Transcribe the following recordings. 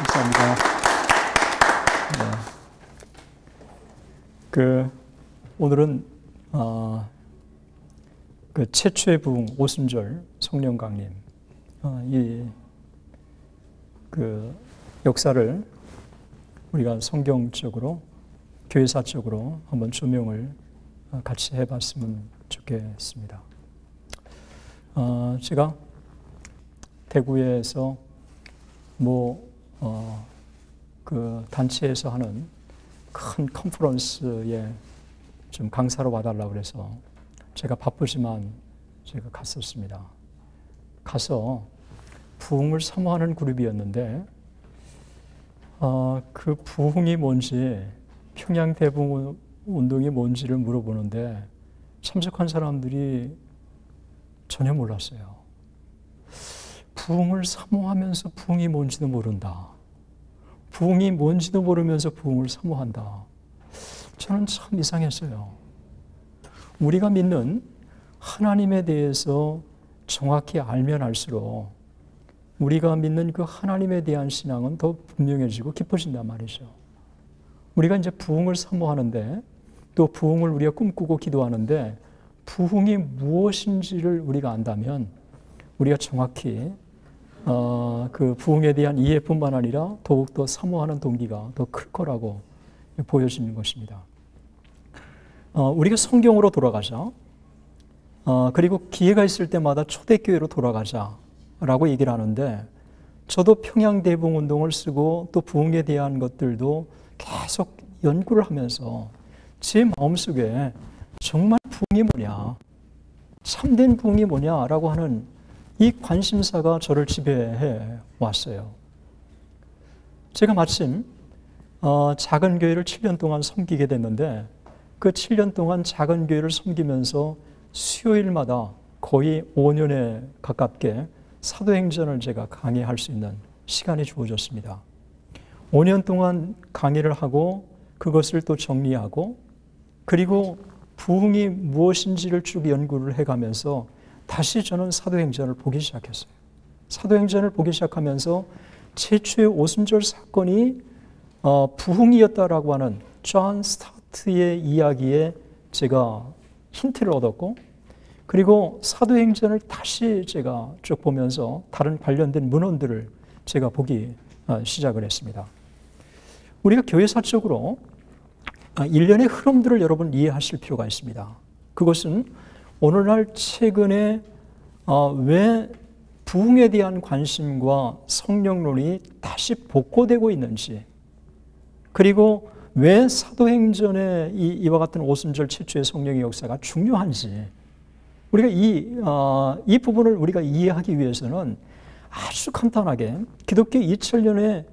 감사합니다. 네. 오늘은 최초의 부흥 오순절 성령 강림 역사를 우리가 성경적으로 교회사적으로 한번 조명을 같이 해봤으면 좋겠습니다. 제가 대구에서 단체에서 하는 큰 컨퍼런스에 좀 강사로 와달라고 그래서 제가 바쁘지만 제가 갔었습니다. 가서 부흥을 사모하는 그룹이었는데 그 부흥이 뭔지, 평양 대부흥 운동이 뭔지를 물어보는데 참석한 사람들이 전혀 몰랐어요. 부흥을 사모하면서 부흥이 뭔지도 모른다. 부흥이 뭔지도 모르면서 부흥을 사모한다. 저는 참 이상했어요. 우리가 믿는 하나님에 대해서 정확히 알면 알수록 우리가 믿는 그 하나님에 대한 신앙은 더 분명해지고 깊어진단 말이죠. 우리가 이제 부흥을 사모하는데, 또 부흥을 우리가 꿈꾸고 기도하는데, 부흥이 무엇인지를 우리가 안다면 우리가 정확히 그 부흥에 대한 이해뿐만 아니라 더욱더 사모하는 동기가 더 클 거라고 보여지는 것입니다. 우리가 성경으로 돌아가자. 그리고 기회가 있을 때마다 초대교회로 돌아가자라고 얘기를 하는데, 저도 평양 대부흥 운동을 쓰고 또 부흥에 대한 것들도 계속 연구를 하면서 제 마음속에 정말 부흥이 뭐냐, 참된 부흥이 뭐냐라고 하는 이 관심사가 저를 지배해 왔어요. 제가 마침 작은 교회를 7년 동안 섬기게 됐는데, 그 7년 동안 작은 교회를 섬기면서 수요일마다 거의 5년에 가깝게 사도행전을 제가 강의할 수 있는 시간이 주어졌습니다. 5년 동안 강의를 하고 그것을 또 정리하고, 그리고 부흥이 무엇인지를 쭉 연구를 해가면서 다시 저는 사도행전을 보기 시작했어요. 사도행전을 보기 시작하면서 최초의 오순절 사건이 부흥이었다라고 하는 존 스타트의 이야기에 제가 힌트를 얻었고, 그리고 사도행전을 다시 제가 쭉 보면서 다른 관련된 문헌들을 제가 보기 시작을 했습니다. 우리가 교회사적으로 일련의 흐름들을 여러분 이해하실 필요가 있습니다. 그것은 오늘날 최근에 왜 부흥에 대한 관심과 성령론이 다시 복고되고 있는지, 그리고 왜 사도행전의 이와 같은 오순절 최초의 성령의 역사가 중요한지, 우리가 이 부분을 우리가 이해하기 위해서는 아주 간단하게 기독교 2000년의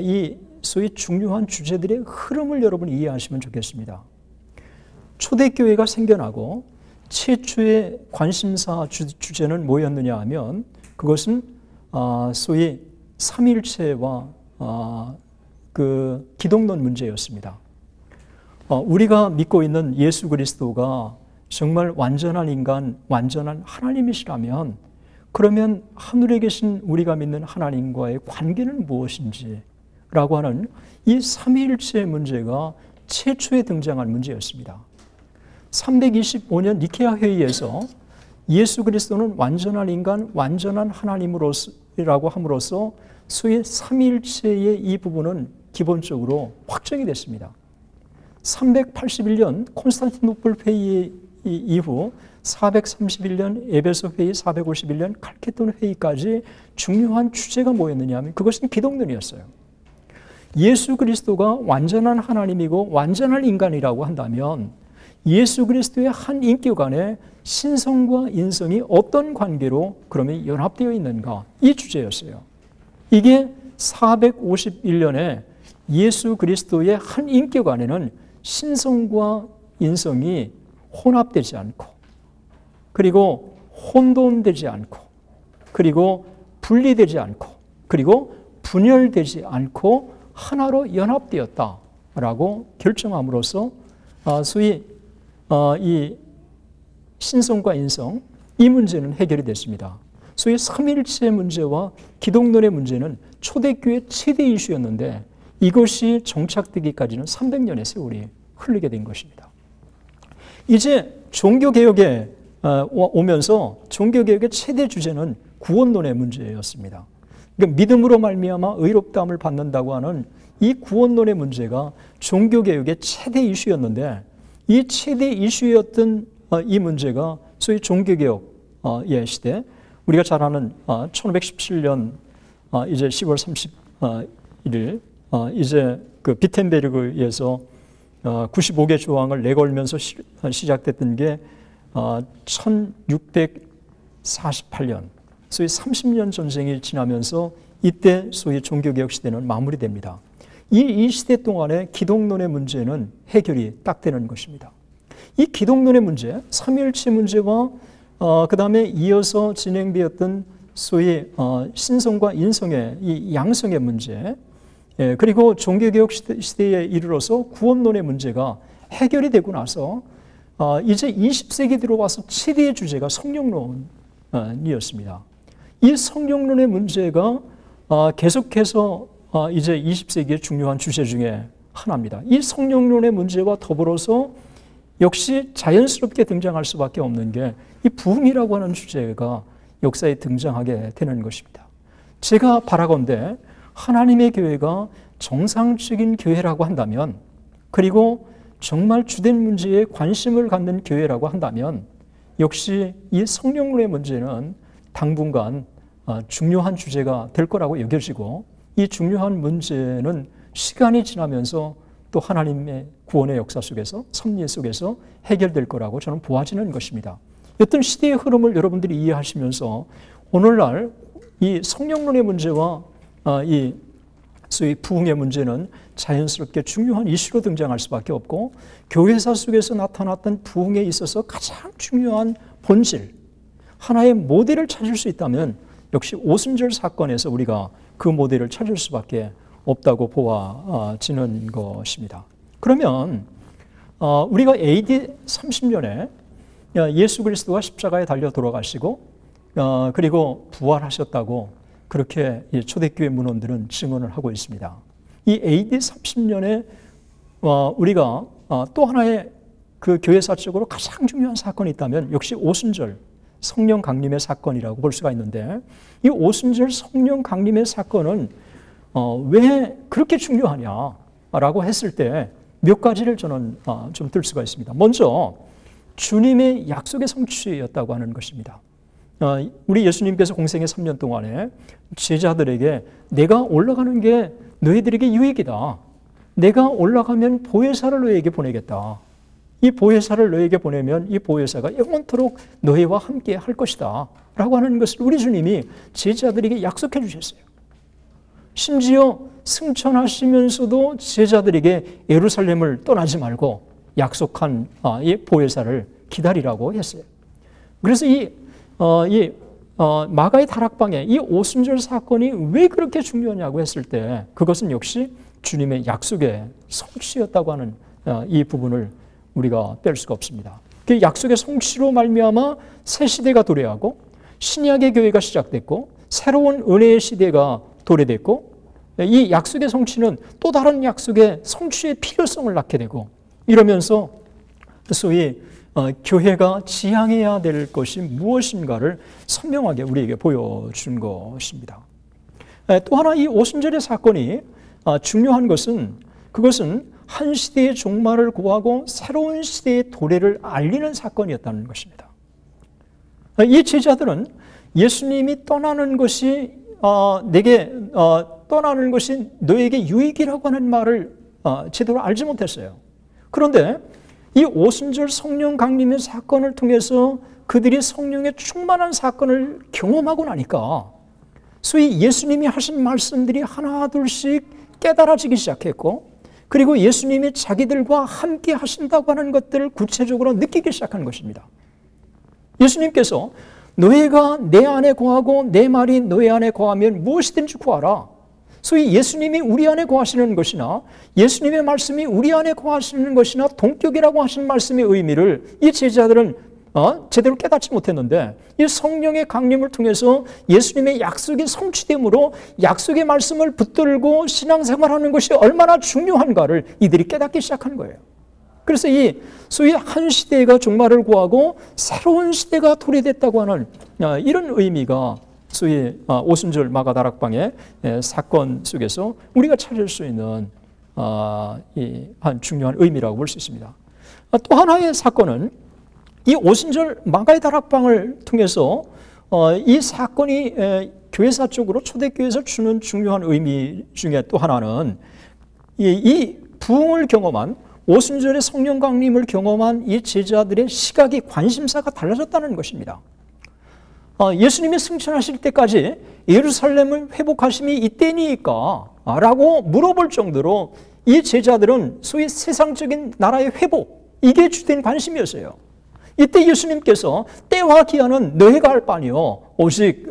이 소위 중요한 주제들의 흐름을 여러분이 이해하시면 좋겠습니다. 초대교회가 생겨나고 최초의 관심사 주제는 뭐였느냐 하면, 그것은 소위 삼위일체와 그 기독론 문제였습니다. 우리가 믿고 있는 예수 그리스도가 정말 완전한 인간, 완전한 하나님이시라면, 그러면 하늘에 계신 우리가 믿는 하나님과의 관계는 무엇인지 라고 하는 이 삼위일체의 문제가 최초에 등장한 문제였습니다. 325년 니케아 회의에서 예수 그리스도는 완전한 인간, 완전한 하나님으로라고 함으로써 소위 삼위일체의 이 부분은 기본적으로 확정이 됐습니다. 381년 콘스탄티노플 회의 이후 431년 에베소 회의, 451년 칼케돈 회의까지 중요한 주제가 뭐였느냐 하면 그것은 기독론이었어요. 예수 그리스도가 완전한 하나님이고 완전한 인간이라고 한다면 예수 그리스도의 한 인격 안에 신성과 인성이 어떤 관계로 그러면 연합되어 있는가, 이 주제였어요. 이게 451년에 예수 그리스도의 한 인격 안에는 신성과 인성이 혼합되지 않고, 그리고 혼돈되지 않고, 그리고 분리되지 않고, 그리고 분열되지 않고 하나로 연합되었다라고 결정함으로써 소위 이 신성과 인성, 이 문제는 해결이 됐습니다. 소위 삼위일체의 문제와 기독론의 문제는 초대교회 최대 이슈였는데 이것이 정착되기까지는 300년의 세월이 흐르게 된 것입니다. 이제 종교개혁에 오면서 종교개혁의 최대 주제는 구원론의 문제였습니다. 그러니까 믿음으로 말미암아 의롭다함을 받는다고 하는 이 구원론의 문제가 종교개혁의 최대 이슈였는데 이 최대 이슈였던 이 문제가 소위 종교개혁의 시대, 우리가 잘 아는 1517년 이제 10월 31일 이제 그 비텐베르그에서 95개 조항을 내걸면서 시작됐던 게 1648년, 소위 30년 전쟁이 지나면서 이때 소위 종교개혁 시대는 마무리됩니다. 이 시대 동안에 기독론의 문제는 해결이 딱 되는 것입니다. 이 기독론의 문제, 삼위일체 문제와 그 다음에 이어서 진행되었던 소위 신성과 인성의 이 양성의 문제, 그리고 종교개혁 시대에 이르러서 구원론의 문제가 해결이 되고 나서 이제 20세기 들어와서 최대의 주제가 성령론이었습니다. 이 성령론의 문제가 계속해서 이제 20세기의 중요한 주제 중에 하나입니다. 이 성령론의 문제와 더불어서 역시 자연스럽게 등장할 수밖에 없는 게 이 부흥이라고 하는 주제가 역사에 등장하게 되는 것입니다. 제가 바라건대 하나님의 교회가 정상적인 교회라고 한다면, 그리고 정말 주된 문제에 관심을 갖는 교회라고 한다면 역시 이 성령론의 문제는 당분간 중요한 주제가 될 거라고 여겨지고, 이 중요한 문제는 시간이 지나면서 또 하나님의 구원의 역사 속에서, 섭리 속에서 해결될 거라고 저는 보아지는 것입니다. 어떤 시대의 흐름을 여러분들이 이해하시면서 오늘날 이 성령론의 문제와 이 소위 부흥의 문제는 자연스럽게 중요한 이슈로 등장할 수밖에 없고, 교회사 속에서 나타났던 부흥에 있어서 가장 중요한 본질, 하나의 모델을 찾을 수 있다면 역시 오순절 사건에서 우리가 그 모델을 찾을 수밖에 없다고 보아지는 것입니다. 그러면 우리가 AD 30년에 예수 그리스도가 십자가에 달려 돌아가시고 그리고 부활하셨다고 그렇게 초대교회 문헌들은 증언을 하고 있습니다. 이 AD 30년에 우리가 또 하나의 그 교회사적으로 가장 중요한 사건이 있다면 역시 오순절 성령 강림의 사건이라고 볼 수가 있는데, 이 오순절 성령 강림의 사건은 왜 그렇게 중요하냐라고 했을 때 몇 가지를 저는 좀 들 수가 있습니다. 먼저 주님의 약속의 성취였다고 하는 것입니다. 우리 예수님께서 공생의 3년 동안에 제자들에게 내가 올라가는 게 너희들에게 유익이다. 내가 올라가면 보혜사를 너희에게 보내겠다. 이 보혜사를 너희에게 보내면 이 보혜사가 영원토록 너희와 함께 할 것이다 라고 하는 것을 우리 주님이 제자들에게 약속해 주셨어요. 심지어 승천하시면서도 제자들에게 예루살렘을 떠나지 말고 약속한 이 보혜사를 기다리라고 했어요. 그래서 이 마가의 다락방에 이 오순절 사건이 왜 그렇게 중요하냐고 했을 때 그것은 역시 주님의 약속의 성취였다고 하는 이 부분을 우리가 뺄 수가 없습니다. 그 약속의 성취로 말미암아 새 시대가 도래하고 신약의 교회가 시작됐고 새로운 은혜의 시대가 도래됐고, 이 약속의 성취는 또 다른 약속의 성취의 필요성을 낳게 되고, 이러면서 소위 교회가 지향해야 될 것이 무엇인가를 선명하게 우리에게 보여준 것입니다. 또 하나 이 오순절의 사건이 중요한 것은 그것은 한 시대의 종말을 고하고 새로운 시대의 도래를 알리는 사건이었다는 것입니다. 이 제자들은 예수님이 떠나는 것이 떠나는 것이 너에게 유익이라고 하는 말을 제대로 알지 못했어요. 그런데 이 오순절 성령 강림의 사건을 통해서 그들이 성령의 충만한 사건을 경험하고 나니까 소위 예수님이 하신 말씀들이 하나 둘씩 깨달아지기 시작했고, 그리고 예수님이 자기들과 함께 하신다고 하는 것들을 구체적으로 느끼기 시작한 것입니다. 예수님께서 너희가 내 안에 거하고 내 말이 너희 안에 거하면 무엇이든지 구하라. 소위 예수님이 우리 안에 거하시는 것이나 예수님의 말씀이 우리 안에 거하시는 것이나 동격이라고 하신 말씀의 의미를 이 제자들은 제대로 깨닫지 못했는데 이 성령의 강림을 통해서 예수님의 약속이 성취됨으로 약속의 말씀을 붙들고 신앙생활하는 것이 얼마나 중요한가를 이들이 깨닫기 시작한 거예요. 그래서 이 소위 한 시대가 종말을 구하고 새로운 시대가 도래됐다고 하는 이런 의미가 소위 오순절 마가다락방의 사건 속에서 우리가 찾을 수 있는 한 중요한 의미라고 볼 수 있습니다. 또 하나의 사건은 이 오순절 마가의 다락방을 통해서 이 사건이 교회사 쪽으로 초대교회에서 주는 중요한 의미 중에 또 하나는 이 부흥을 경험한 오순절의 성령 강림을 경험한 이 제자들의 시각이 관심사가 달라졌다는 것입니다. 예수님이 승천하실 때까지 예루살렘을 회복하심이 이때니까 라고 물어볼 정도로 이 제자들은 소위 세상적인 나라의 회복, 이게 주된 관심이었어요. 이때 예수님께서 때와 기한은 너희가 할 바니요 오직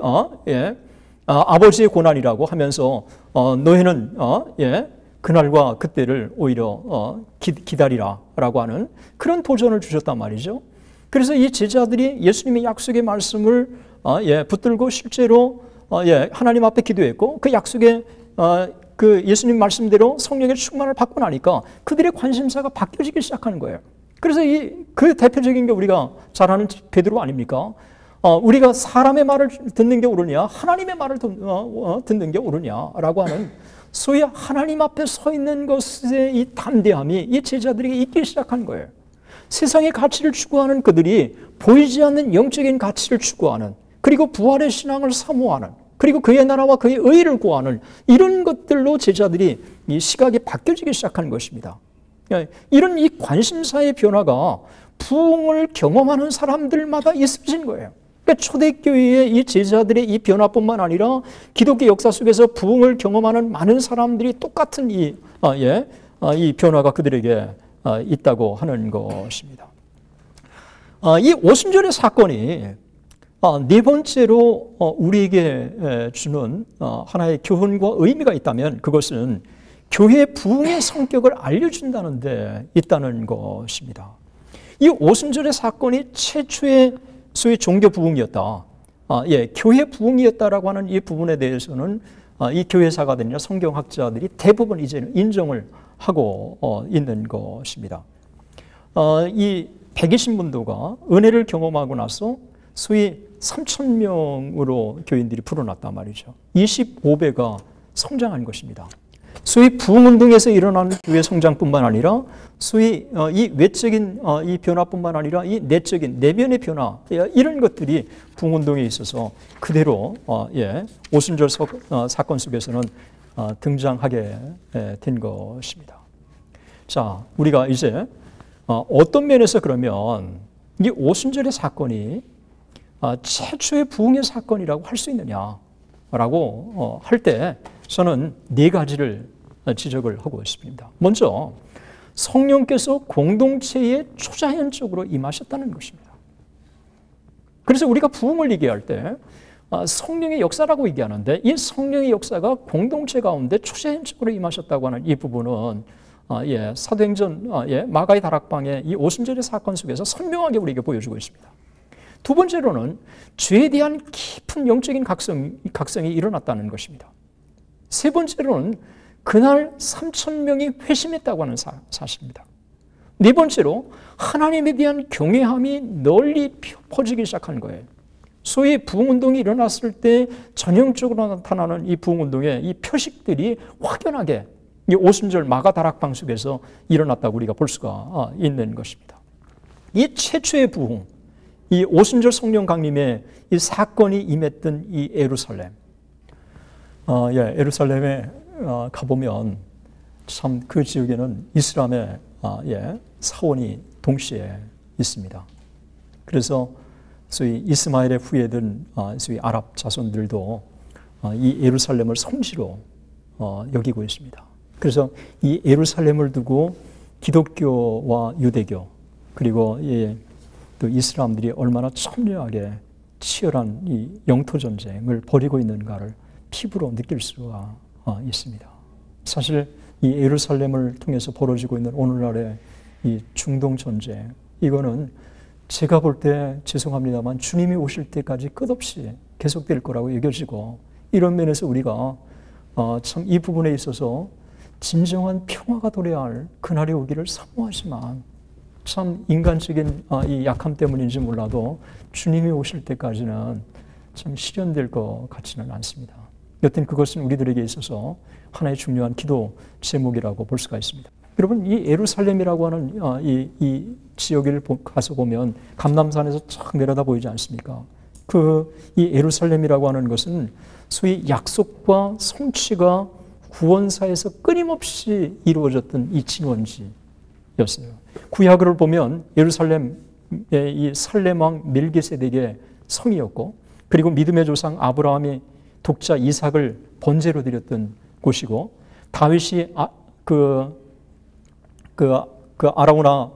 아버지의 고난이라고 하면서 너희는 그날과 그때를 오히려 기다리라 라고 하는 그런 도전을 주셨단 말이죠. 그래서 이 제자들이 예수님의 약속의 말씀을 붙들고 실제로 하나님 앞에 기도했고 그 약속의 그 예수님 말씀대로 성령의 충만을 받고 나니까 그들의 관심사가 바뀌어지기 시작하는 거예요. 그래서 그 대표적인 게 우리가 잘 아는 베드로 아닙니까? 우리가 사람의 말을 듣는 게 옳으냐 하나님의 말을 듣는 게 옳으냐라고 하는 소위 하나님 앞에 서 있는 것의 이 담대함이 이 제자들에게 있기 시작한 거예요. 세상의 가치를 추구하는 그들이 보이지 않는 영적인 가치를 추구하는 그리고 부활의 신앙을 사모하는 그리고 그의 나라와 그의 의를 구하는 이런 것들로 제자들이 이 시각이 바뀌어지기 시작한 것입니다. 이런 이 관심사의 변화가 부흥을 경험하는 사람들마다 있어진 거예요. 그러니까 초대교회의 이 제자들의 이 변화뿐만 아니라 기독교 역사 속에서 부흥을 경험하는 많은 사람들이 똑같은 이 변화가 그들에게 있다고 하는 것입니다. 이 오순절의 사건이 네 번째로 우리에게 주는 하나의 교훈과 의미가 있다면 그것은 교회 부흥의 성격을 알려준다는 데 있다는 것입니다. 이 오순절의 사건이 최초의 소위 종교 부흥이었다. 교회 부흥이었다라고 하는 이 부분에 대해서는 이 교회사가들이나 성경학자들이 대부분 이제는 인정을 하고 있는 것입니다. 이 120문도가 은혜를 경험하고 나서 소위 3,000명으로 교인들이 불어났단 말이죠. 25배가 성장한 것입니다. 소위 부흥운동에서 일어나는 교회 성장뿐만 아니라 소위 이 외적인 이 변화뿐만 아니라 이 내적인 내면의 변화 이런 것들이 부흥운동에 있어서 그대로 오순절 사건 속에서는 등장하게 된 것입니다. 자, 우리가 이제 어떤 면에서 그러면 이 오순절의 사건이 최초의 부흥의 사건이라고 할 수 있느냐라고 할 때 저는 네 가지를 지적을 하고 있습니다. 먼저 성령께서 공동체에 초자연적으로 임하셨다는 것입니다. 그래서 우리가 부흥을 얘기할 때 성령의 역사라고 얘기하는데 이 성령의 역사가 공동체 가운데 초자연적으로 임하셨다고 하는 이 부분은 사도행전 마가의 다락방의 이 오순절의 사건 속에서 선명하게 우리에게 보여주고 있습니다. 두 번째로는 죄에 대한 깊은 영적인 각성이 일어났다는 것입니다. 세 번째로는 그날 3,000명이 회심했다고 하는 사실입니다. 네 번째로 하나님에 대한 경외함이 널리 퍼지기 시작한 거예요. 소위 부흥운동이 일어났을 때 전형적으로 나타나는 이 부흥운동의 이 표식들이 확연하게 이 오순절 마가 다락방 속에서 일어났다고 우리가 볼 수가 있는 것입니다. 이 최초의 부흥, 이 오순절 성령 강림의 이 사건이 임했던 이 예루살렘, 예루살렘에 가보면 참 그 지역에는 이슬람의 사원이 동시에 있습니다. 그래서 소위 이스마엘의 후예든 소위 아랍 자손들도 이 예루살렘을 성지로 여기고 있습니다. 그래서 이 예루살렘을 두고 기독교와 유대교 그리고 또 이슬람들이 얼마나 첨예하게 치열한 이 영토 전쟁을 벌이고 있는가를 피부로 느낄 수가 있습니다. 사실 이 예루살렘을 통해서 벌어지고 있는 오늘날의 이 중동 전쟁, 이거는 제가 볼 때 죄송합니다만 주님이 오실 때까지 끝없이 계속될 거라고 여겨지고, 이런 면에서 우리가 참 이 부분에 있어서 진정한 평화가 도래할 그날이 오기를 사모하지만, 참 인간적인 이 약함 때문인지 몰라도 주님이 오실 때까지는 참 실현될 것 같지는 않습니다. 여튼 그것은 우리들에게 있어서 하나의 중요한 기도 제목이라고 볼 수가 있습니다. 여러분, 이 예루살렘이라고 하는 이 지역을 가서 보면 감람산에서 쫙 내려다 보이지 않습니까? 이 예루살렘이라고 하는 것은 소위 약속과 성취가 구원사에서 끊임없이 이루어졌던 이 진원지였어요. 구약을 보면 예루살렘의 이 살렘왕 멜기세덱의 성이었고, 그리고 믿음의 조상 아브라함이 독자 이삭을 번제로 드렸던 곳이고, 다윗이 아라우나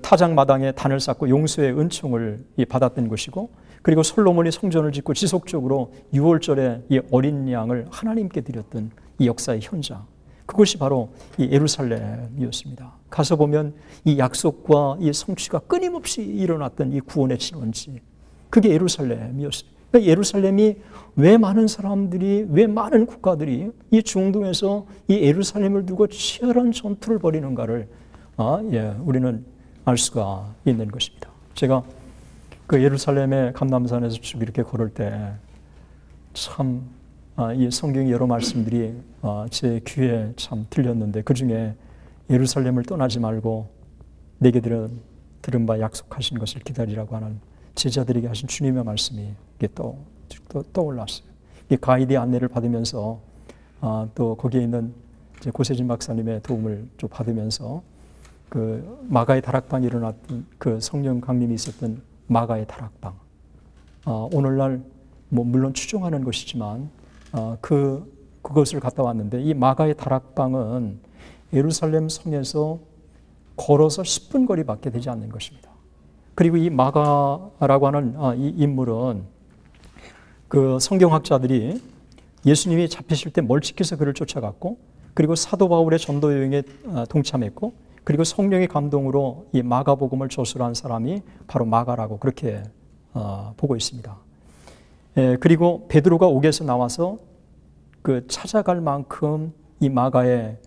타작 마당에 단을 쌓고 용서의 은총을 받았던 곳이고, 그리고 솔로몬이 성전을 짓고 지속적으로 6월절에 이 어린 양을 하나님께 드렸던 이 역사의 현장, 그것이 바로 이 예루살렘이었습니다. 가서 보면 이 약속과 이 성취가 끊임없이 일어났던 이 구원의 진원지, 그게 예루살렘이었어요. 그러니까 예루살렘이 왜 많은 사람들이, 왜 많은 국가들이 이 중동에서 이 예루살렘을 두고 치열한 전투를 벌이는가를 우리는 알 수가 있는 것입니다. 제가 그 예루살렘의 감람산에서 쭉 이렇게 걸을 때 참 이 성경의 여러 말씀들이 제 귀에 참 들렸는데, 그 중에 예루살렘을 떠나지 말고 내게 들은 바 약속하신 것을 기다리라고 하는 제자들에게 하신 주님의 말씀이 떠올랐어요. 가이드의 안내를 받으면서 또 거기에 있는 고세진 박사님의 도움을 좀 받으면서 그 마가의 다락방이 일어났던 그 성령 강림이 있었던 마가의 다락방, 오늘날 물론 추종하는 것이지만 그것을 갔다 왔는데, 이 마가의 다락방은 예루살렘 성에서 걸어서 10분 거리밖에 되지 않는 것입니다. 그리고 이 마가라고 하는 이 인물은 그 성경학자들이 예수님이 잡히실 때 멀찍해서 그를 쫓아갔고, 그리고 사도 바울의 전도 여행에 동참했고, 그리고 성령의 감동으로 이 마가복음을 저술한 사람이 바로 마가라고 그렇게 보고 있습니다. 그리고 베드로가 옥에서 나와서 그 찾아갈 만큼 이 마가의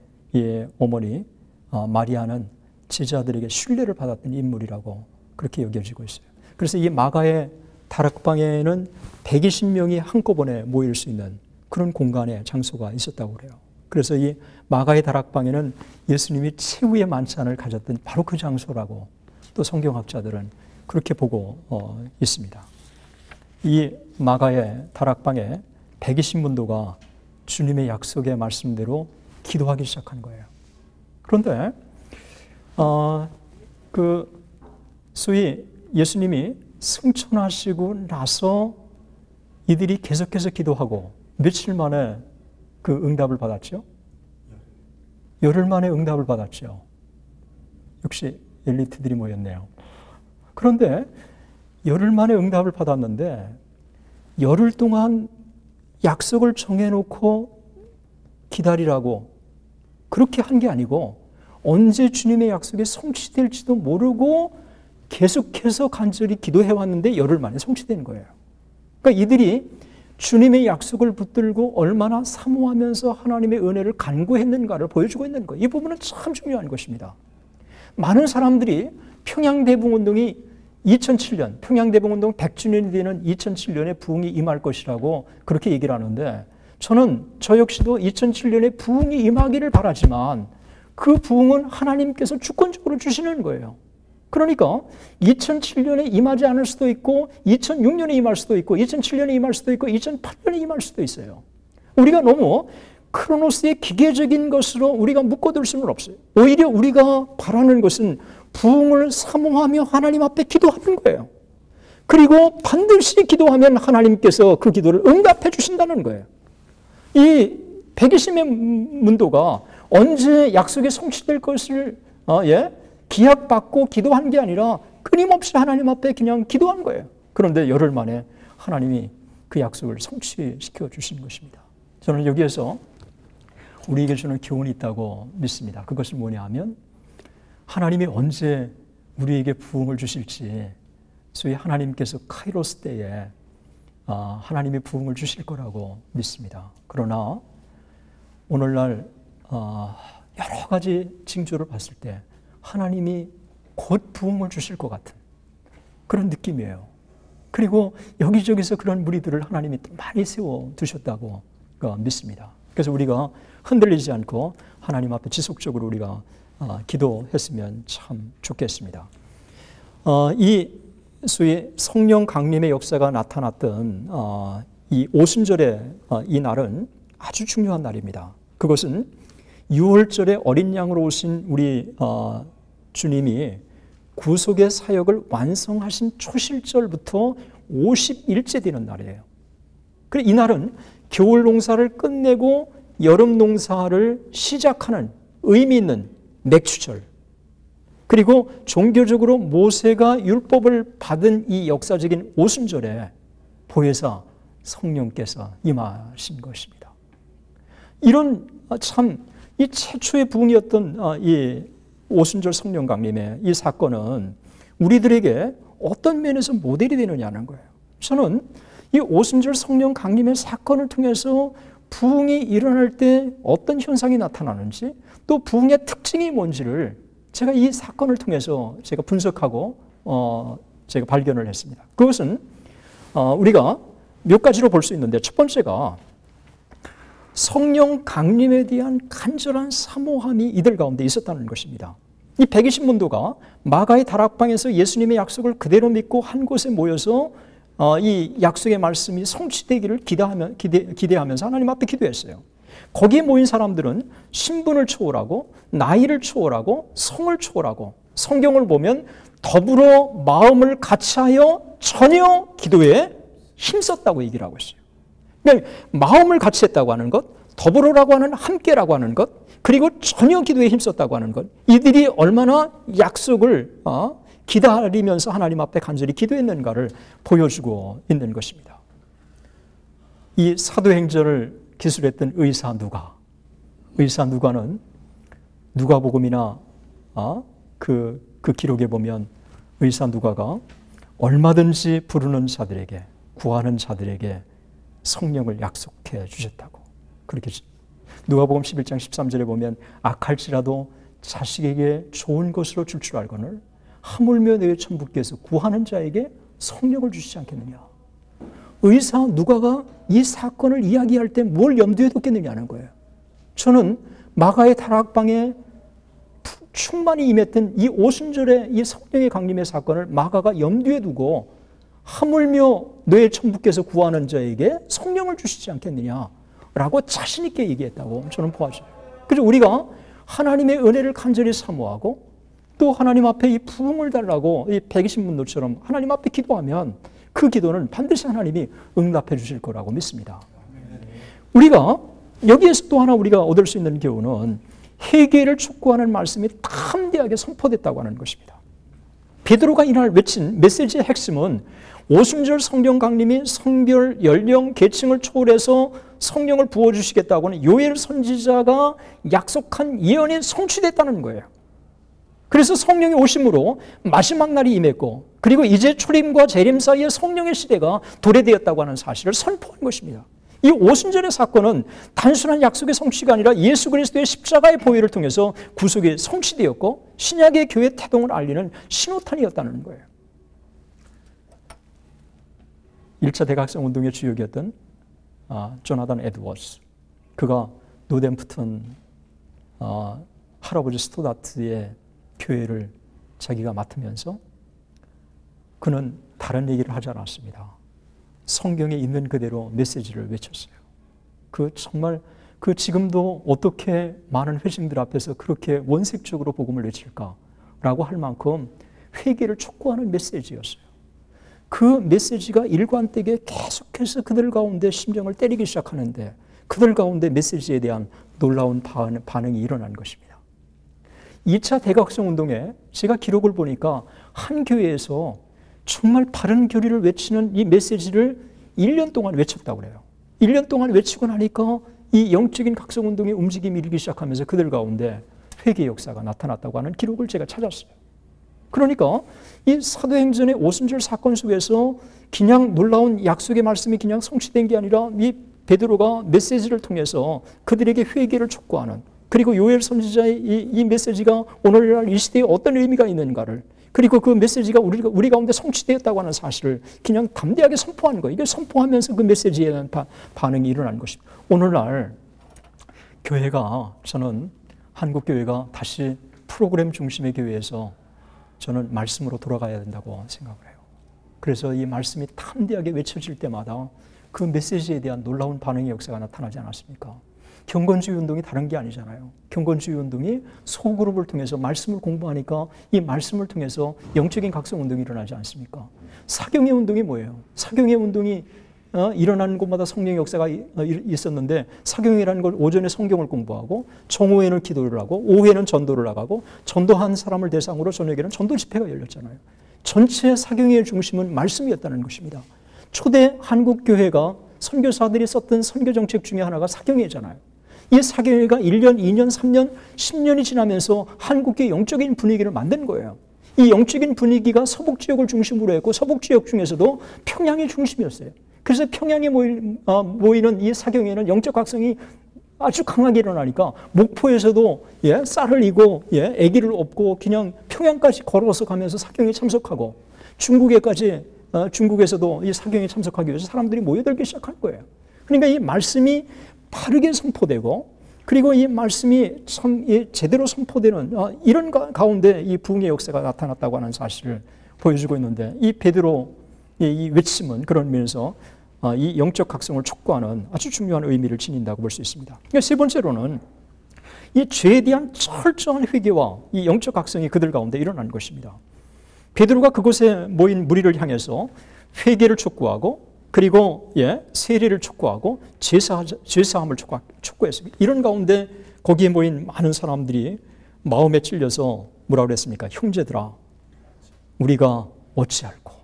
어머니 마리아는 제자들에게 신뢰를 받았던 인물이라고 그렇게 여겨지고 있어요. 그래서 이 마가의 다락방에는 120명이 한꺼번에 모일 수 있는 그런 공간의 장소가 있었다고 그래요. 그래서 이 마가의 다락방에는 예수님이 최후의 만찬을 가졌던 바로 그 장소라고 또 성경학자들은 그렇게 보고 있습니다. 이 마가의 다락방에 120문도가 주님의 약속의 말씀대로 기도하기 시작한 거예요. 그런데 소위 예수님이 승천하시고 나서 이들이 계속해서 기도하고 며칠 만에 그 응답을 받았죠? 열흘 만에 응답을 받았죠. 역시 엘리트들이 모였네요. 그런데 열흘 만에 응답을 받았는데, 열흘 동안 약속을 정해놓고 기다리라고 그렇게 한 게 아니고, 언제 주님의 약속이 성취될지도 모르고 계속해서 간절히 기도해왔는데 열흘 만에 성취된 거예요. 그러니까 이들이 주님의 약속을 붙들고 얼마나 사모하면서 하나님의 은혜를 간구했는가를 보여주고 있는 거예요. 이 부분은 참 중요한 것입니다. 많은 사람들이 평양대붕운동이 2007년, 평양대붕운동 100주년이 되는 2007년에 부흥이 임할 것이라고 그렇게 얘기를 하는데, 저 역시도 2007년에 부흥이 임하기를 바라지만 그 부흥은 하나님께서 주권적으로 주시는 거예요. 그러니까 2007년에 임하지 않을 수도 있고, 2006년에 임할 수도 있고, 2007년에 임할 수도 있고, 2008년에 임할 수도 있어요. 우리가 너무 크로노스의 기계적인 것으로 우리가 묶어둘 수는 없어요. 오히려 우리가 바라는 것은 부흥을 사모하며 하나님 앞에 기도하는 거예요. 그리고 반드시 기도하면 하나님께서 그 기도를 응답해 주신다는 거예요. 이 120의 문도가 언제 약속이 성취될 것을 기약받고 기도한 게 아니라 끊임없이 하나님 앞에 그냥 기도한 거예요. 그런데 열흘 만에 하나님이 그 약속을 성취시켜 주신 것입니다. 저는 여기에서 우리에게 주는 교훈이 있다고 믿습니다. 그것이 뭐냐 하면, 하나님이 언제 우리에게 부흥을 주실지, 소위 하나님께서 카이로스 때에 하나님이 부흥을 주실 거라고 믿습니다. 그러나 오늘날 여러 가지 징조를 봤을 때 하나님이 곧 부흥을 주실 것 같은 그런 느낌이에요. 그리고 여기저기서 그런 무리들을 하나님이 또 많이 세워두셨다고 믿습니다. 그래서 우리가 흔들리지 않고 하나님 앞에 지속적으로 우리가 기도했으면 참 좋겠습니다. 이 소위 성령 강림의 역사가 나타났던 이 오순절의 이 날은 아주 중요한 날입니다. 그것은 6월절에 어린 양으로 오신 우리 주님이 구속의 사역을 완성하신 초실절부터 50일째 되는 날이에요. 그래서 이 날은 겨울 농사를 끝내고 여름 농사를 시작하는 의미 있는 맥추절, 그리고 종교적으로 모세가 율법을 받은 이 역사적인 오순절에 보혜사 성령께서 임하신 것입니다. 이런 참 이 최초의 부흥이었던 이 오순절 성령 강림의 이 사건은 우리들에게 어떤 면에서 모델이 되느냐는 거예요. 저는 이 오순절 성령 강림의 사건을 통해서 부흥이 일어날 때 어떤 현상이 나타나는지, 또 부흥의 특징이 뭔지를 제가 이 사건을 통해서 제가 분석하고 제가 발견을 했습니다. 그것은 우리가 몇 가지로 볼 수 있는데, 첫 번째가 성령 강림에 대한 간절한 사모함이 이들 가운데 있었다는 것입니다. 이 120문도가 마가의 다락방에서 예수님의 약속을 그대로 믿고 한 곳에 모여서 이 약속의 말씀이 성취되기를 기대하면서 하나님 앞에 기도했어요. 거기에 모인 사람들은 신분을 초월하고 나이를 초월하고 성을 초월하고 성경을 보면 더불어 마음을 같이하여 전혀 기도에 힘썼다고 얘기를 하고 있어요. 그러니까 마음을 같이 했다고 하는 것, 더불어라고 하는 함께라고 하는 것, 그리고 전혀 기도에 힘썼다고 하는 것, 이들이 얼마나 약속을 기다리면서 하나님 앞에 간절히 기도했는가를 보여주고 있는 것입니다. 이 사도행전을 기술했던 의사 누가는 누가복음이나 그 기록에 보면 의사 누가가 얼마든지 부르는 자들에게, 구하는 자들에게 성령을 약속해 주셨다고 그렇게 누가복음 11장 13절에 보면 악할지라도 자식에게 좋은 것으로 줄 줄 알거늘 하물며 너희 천부께서 구하는 자에게 성령을 주시지 않겠느냐. 의사 누가가 이 사건을 이야기할 때 뭘 염두에 뒀겠느냐는 거예요. 저는 마가의 다락방에 충만히 임했던 이 오순절의 이 성령의 강림의 사건을 마가가 염두에 두고 하물며 너의 천부께서 구하는 자에게 성령을 주시지 않겠느냐라고 자신 있게 얘기했다고 저는 보아져요. 그래서 우리가 하나님의 은혜를 간절히 사모하고 또 하나님 앞에 이 부흥을 달라고 이 120문도처럼 하나님 앞에 기도하면 그 기도는 반드시 하나님이 응답해 주실 거라고 믿습니다. 우리가 여기에서 또 하나 우리가 얻을 수 있는 교훈은 회개를 촉구하는 말씀이 담대하게 선포됐다고 하는 것입니다. 베드로가 이날 외친 메시지의 핵심은 오순절 성령 강림이 성별, 연령, 계층을 초월해서 성령을 부어주시겠다고 하는 요엘 선지자가 약속한 예언이 성취됐다는 거예요. 그래서 성령이 오심으로 마지막 날이 임했고, 그리고 이제 초림과 재림 사이에 성령의 시대가 도래되었다고 하는 사실을 선포한 것입니다. 이 오순절의 사건은 단순한 약속의 성취가 아니라 예수 그리스도의 십자가의 보혈을 통해서 구속이 성취되었고 신약의 교회 태동을 알리는 신호탄이었다는 거예요. 1차 대각성 운동의 주역이었던 조나단 에드워즈, 그가 노댐프턴 할아버지 스토다트의 교회를 자기가 맡으면서 그는 다른 얘기를 하지 않았습니다. 성경에 있는 그대로 메시지를 외쳤어요. 정말 지금도 어떻게 많은 회중들 앞에서 그렇게 원색적으로 복음을 외칠까라고 할 만큼 회개를 촉구하는 메시지였어요. 그 메시지가 일관되게 계속해서 그들 가운데 심령을 때리기 시작하는데 그들 가운데 메시지에 대한 놀라운 반응이 일어난 것입니다. 2차 대각성 운동에 제가 기록을 보니까 한 교회에서 정말 바른 교리를 외치는 이 메시지를 1년 동안 외쳤다고 그래요. 1년 동안 외치고 나니까 이 영적인 각성 운동의 움직임이 일기 시작하면서 그들 가운데 회개 역사가 나타났다고 하는 기록을 제가 찾았어요. 그러니까 이 사도행전의 오순절 사건 속에서 그냥 놀라운 약속의 말씀이 그냥 성취된 게 아니라 이 베드로가 메시지를 통해서 그들에게 회개를 촉구하는, 그리고 요엘 선지자의 이 메시지가 오늘날 이 시대에 어떤 의미가 있는가를, 그리고 그 메시지가 우리 가운데 성취되었다고 하는 사실을 그냥 담대하게 선포하는 거예요. 이걸 선포하면서 그 메시지에 대한 반응이 일어나는 것입니다. 오늘날 교회가, 저는 한국 교회가 다시 프로그램 중심의 교회에서 저는 말씀으로 돌아가야 된다고 생각을 해요. 그래서 이 말씀이 담대하게 외쳐질 때마다 그 메시지에 대한 놀라운 반응의 역사가 나타나지 않았습니까? 경건주의 운동이 다른 게 아니잖아요. 경건주의 운동이 소그룹을 통해서 말씀을 공부하니까 이 말씀을 통해서 영적인 각성 운동이 일어나지 않습니까? 사경의 운동이 뭐예요? 사경의 운동이 일어나는 곳마다 성령의 역사가 있었는데, 사경이라는 걸 오전에 성경을 공부하고 정오에는 기도를 하고 오후에는 전도를 나가고, 전도한 사람을 대상으로 저녁에는 전도 집회가 열렸잖아요. 전체 사경의 중심은 말씀이었다는 것입니다. 초대 한국 교회가 선교사들이 썼던 선교 정책 중에 하나가 사경회잖아요. 이 사경회가 1년, 2년, 3년, 10년이 지나면서 한국의 영적인 분위기를 만든 거예요. 이 영적인 분위기가 서북지역을 중심으로 했고, 서북지역 중에서도 평양이 중심이었어요. 그래서 평양에 모이는 이 사경회는 영적 각성이 아주 강하게 일어나니까 목포에서도 쌀을 이고 아기를 업고 그냥 평양까지 걸어서 가면서 사경에 참석하고, 중국에서도 이 사경에 참석하기 위해서 사람들이 모여들기 시작할 거예요. 그러니까 이 말씀이 바르게 선포되고, 그리고 이 말씀이 참 제대로 선포되는 이런 가운데 이 부흥의 역사가 나타났다고 하는 사실을 보여주고 있는데, 이 베드로 이 외침은 그런 면에서 이 영적 각성을 촉구하는 아주 중요한 의미를 지닌다고 볼 수 있습니다. 그러니까 세 번째로는 이 죄에 대한 철저한 회개와 이 영적 각성이 그들 가운데 일어나는 것입니다. 베드로가 그곳에 모인 무리를 향해서 회개를 촉구하고, 그리고 세례를 촉구하고 죄사함을 촉구했습니다. 이런 가운데 거기에 모인 많은 사람들이 마음에 찔려서 뭐라고 그랬습니까? 형제들아, 우리가 어찌할꼬.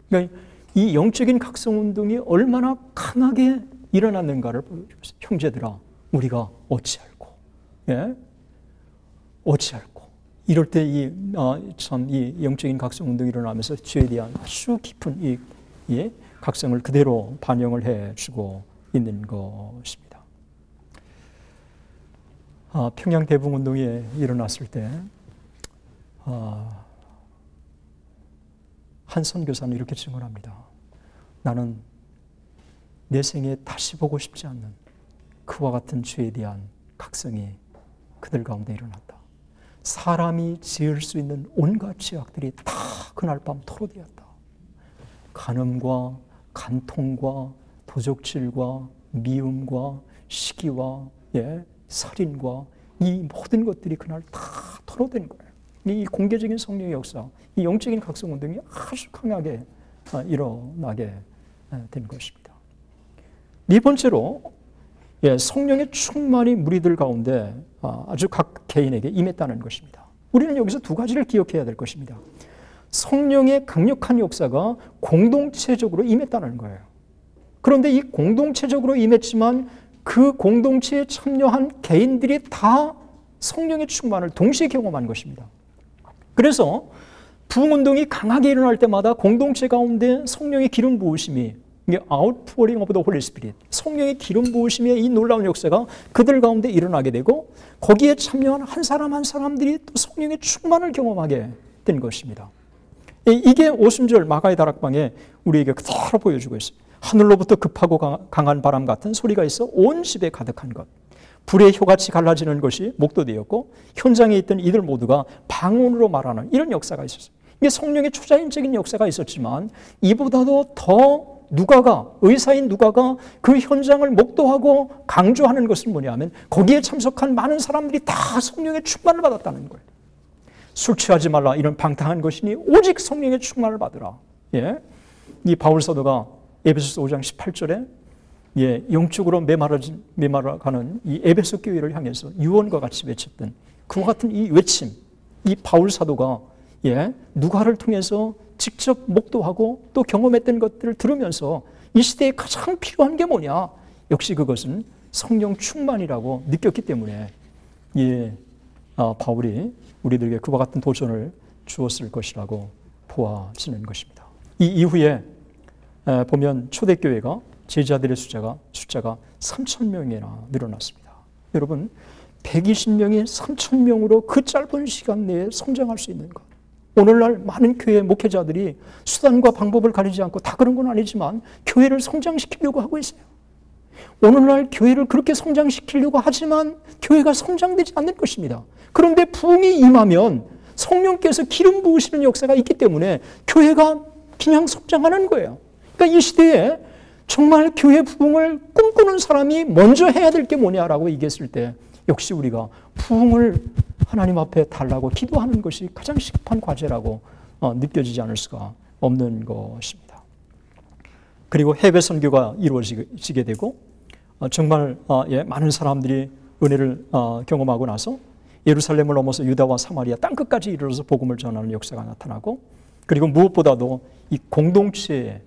그러니까 이 영적인 각성운동이 얼마나 강하게 일어났는가를 보여주고 있어요. 형제들아, 우리가 어찌할꼬. 어찌할꼬. 이럴 때 이 영적인 각성운동이 일어나면서 죄에 대한 아주 깊은 이 각성을 그대로 반영을 해주고 있는 것입니다. 평양 대붕운동이 일어났을 때 한 선교사는 이렇게 증언합니다. 나는 내 생에 다시 보고 싶지 않는 그와 같은 죄에 대한 각성이 그들 가운데 일어났다. 사람이 지을 수 있는 온갖 죄악들이 다 그날 밤 토로되었다. 간음과 간통과 도적질과 미움과 시기와 살인과 이 모든 것들이 그날 다 토로된 거예요. 이 공개적인 성령의 역사, 이 영적인 각성운동이 아주 강하게 일어나게 된 것입니다. 네 번째로 성령의 충만이 무리들 가운데 아주 각 개인에게 임했다는 것입니다. 우리는 여기서 두 가지를 기억해야 될 것입니다. 성령의 강력한 역사가 공동체적으로 임했다는 거예요. 그런데 이 공동체적으로 임했지만 그 공동체에 참여한 개인들이 다 성령의 충만을 동시에 경험한 것입니다. 그래서 부흥운동이 강하게 일어날 때마다 공동체 가운데 성령의 기름 부으심이, outpouring of the Holy Spirit, 성령의 기름 부으심의 이 놀라운 역사가 그들 가운데 일어나게 되고, 거기에 참여한 한 사람 한 사람들이 또 성령의 충만을 경험하게 된 것입니다. 이게 오순절 마가의 다락방에 우리에게 그대로 보여주고 있습니다. 하늘로부터 급하고 강한 바람 같은 소리가 있어 온 집에 가득한 것. 불의 효같이 갈라지는 것이 목도되었고, 현장에 있던 이들 모두가 방언으로 말하는 이런 역사가 있었어요. 이게 성령의 초자연적인 역사가 있었지만, 이보다도 더 의사인 누가가 그 현장을 목도하고 강조하는 것은 뭐냐면, 거기에 참석한 많은 사람들이 다 성령의 충만을 받았다는 거예요. 술 취하지 말라, 이런 방탕한 것이니 오직 성령의 충만을 받으라. 이 바울 사도가 에베소서 5장 18절에 영적으로 메말아가는 이 에베소 교회를 향해서 유언과 같이 외쳤던 그와 같은 이 외침, 이 바울 사도가 누가를 통해서 직접 목도하고 또 경험했던 것들을 들으면서 이 시대에 가장 필요한 게 뭐냐? 역시 그것은 성령 충만이라고 느꼈기 때문에 바울이 우리들에게 그와 같은 도전을 주었을 것이라고 보아지는 것입니다. 이 이후에 보면 초대교회가 제자들의 숫자가 3,000명이나 늘어났습니다. 여러분 120명이 3,000명으로 그 짧은 시간 내에 성장할 수 있는 것. 오늘날 많은 교회 목회자들이 수단과 방법을 가리지 않고 다 그런 건 아니지만 교회를 성장시키려고 하고 있어요. 오늘날 교회를 그렇게 성장시키려고 하지만 교회가 성장되지 않는 것입니다. 그런데 부흥이 임하면 성령께서 기름 부으시는 역사가 있기 때문에 교회가 그냥 성장하는 거예요. 그러니까 이 시대에 정말 교회 부흥을 꿈꾸는 사람이 먼저 해야 될 게 뭐냐라고 얘기했을 때 역시 우리가 부흥을 하나님 앞에 달라고 기도하는 것이 가장 시급한 과제라고 느껴지지 않을 수가 없는 것입니다. 그리고 해외 선교가 이루어지게 되고 정말 많은 사람들이 은혜를 경험하고 나서 예루살렘을 넘어서 유다와 사마리아 땅끝까지 이르러서 복음을 전하는 역사가 나타나고 그리고 무엇보다도 이 공동체의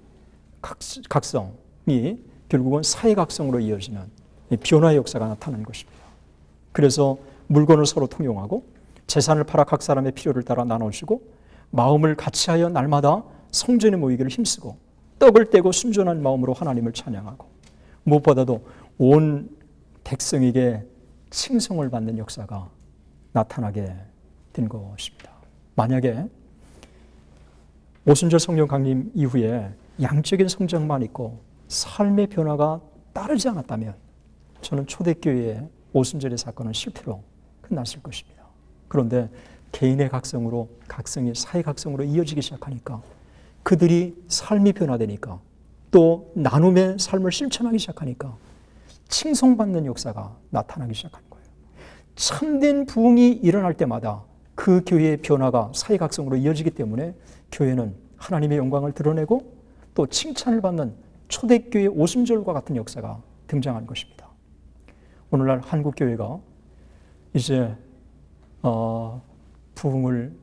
각성이 결국은 사회 각성으로 이어지는 변화의 역사가 나타나는 것입니다. 그래서 물건을 서로 통용하고 재산을 팔아 각 사람의 필요를 따라 나눠주고 마음을 같이하여 날마다 성전에 모이기를 힘쓰고 떡을 떼고 순전한 마음으로 하나님을 찬양하고 무엇보다도 온 백성에게 칭송을 받는 역사가 나타나게 된 것입니다. 만약에 오순절 성령 강림 이후에 양적인 성장만 있고 삶의 변화가 따르지 않았다면 저는 초대교회의 오순절의 사건은 실패로 끝났을 것입니다. 그런데 개인의 각성으로 각성이 사회 각성으로 이어지기 시작하니까 그들이 삶이 변화되니까 또 나눔의 삶을 실천하기 시작하니까 칭송받는 역사가 나타나기 시작한 거예요. 참된 부흥이 일어날 때마다 그 교회의 변화가 사회 각성으로 이어지기 때문에 교회는 하나님의 영광을 드러내고 또 칭찬을 받는 초대교회 오순절과 같은 역사가 등장한 것입니다. 오늘날 한국교회가 이제 부흥을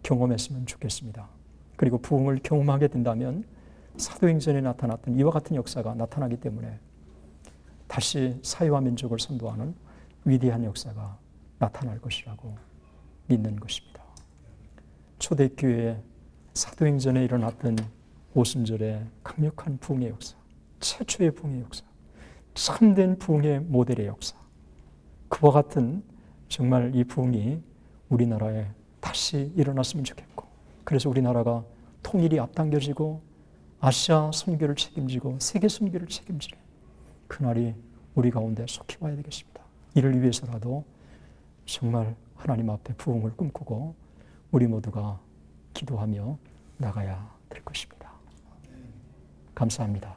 경험했으면 좋겠습니다. 그리고 부흥을 경험하게 된다면 사도행전에 나타났던 이와 같은 역사가 나타나기 때문에 다시 사회와 민족을 선도하는 위대한 역사가 나타날 것이라고 믿는 것입니다. 초대교회의 사도행전에 일어났던 오순절의 강력한 부흥의 역사, 최초의 부흥의 역사, 참된 부흥의 모델의 역사, 그와 같은 정말 이 부흥이 우리나라에 다시 일어났으면 좋겠고 그래서 우리나라가 통일이 앞당겨지고 아시아 선교를 책임지고 세계 선교를 책임지는 그날이 우리 가운데 속히 와야 되겠습니다. 이를 위해서라도 정말 하나님 앞에 부흥을 꿈꾸고 우리 모두가 기도하며 나가야 될 것입니다. 감사합니다.